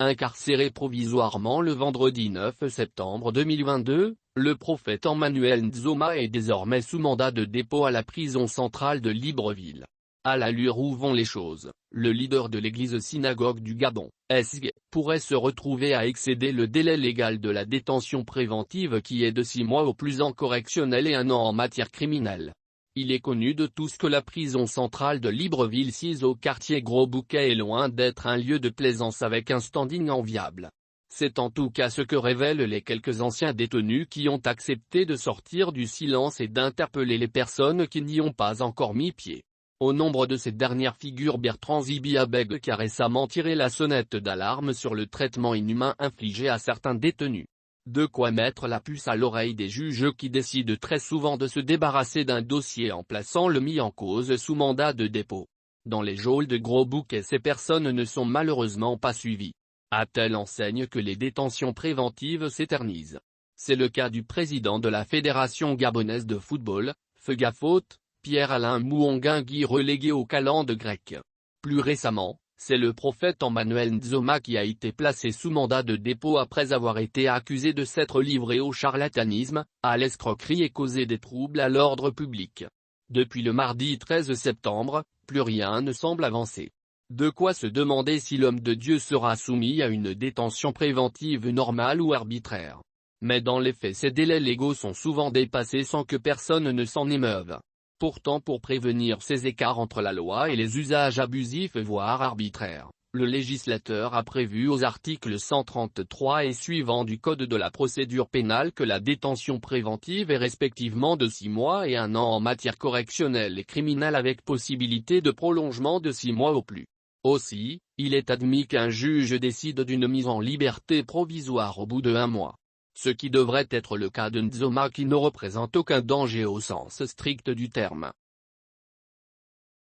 Incarcéré provisoirement le vendredi 9 septembre 2022, le prophète Emmanuel Nzoma est désormais sous mandat de dépôt à la prison centrale de Libreville. À l'allure où vont les choses, le leader de l'église synagogue du Gabon, SG, pourrait se retrouver à excéder le délai légal de la détention préventive qui est de 6 mois au plus en correctionnel et 1 an en matière criminelle. Il est connu de tous que la prison centrale de Libreville sise au quartier Gros Bouquet est loin d'être un lieu de plaisance avec un standing enviable. C'est en tout cas ce que révèlent les quelques anciens détenus qui ont accepté de sortir du silence et d'interpeller les personnes qui n'y ont pas encore mis pied. Au nombre de ces dernières figures Bertrand Zibiabeg qui a récemment tiré la sonnette d'alarme sur le traitement inhumain infligé à certains détenus. De quoi mettre la puce à l'oreille des juges qui décident très souvent de se débarrasser d'un dossier en plaçant le mis en cause sous mandat de dépôt. Dans les geôles de Gros Bouquet ces personnes ne sont malheureusement pas suivies. À telle enseigne que les détentions préventives s'éternisent. C'est le cas du président de la Fédération gabonaise de football, Fegafot, Pierre-Alain Mouonguingui relégué au calendes grec. Plus récemment, c'est le prophète Emmanuel Nzoma qui a été placé sous mandat de dépôt après avoir été accusé de s'être livré au charlatanisme, à l'escroquerie et causé des troubles à l'ordre public. Depuis le mardi 13 septembre, plus rien ne semble avancer. De quoi se demander si l'homme de Dieu sera soumis à une détention préventive normale ou arbitraire. Mais dans les faits ces délais légaux sont souvent dépassés sans que personne ne s'en émeuve. Pourtant pour prévenir ces écarts entre la loi et les usages abusifs voire arbitraires, le législateur a prévu aux articles 133 et suivants du Code de la procédure pénale que la détention préventive est respectivement de 6 mois et 1 an en matière correctionnelle et criminelle avec possibilité de prolongement de 6 mois au plus. Aussi, il est admis qu'un juge décide d'une mise en liberté provisoire au bout de 1 mois. Ce qui devrait être le cas de Nzoma qui ne représente aucun danger au sens strict du terme.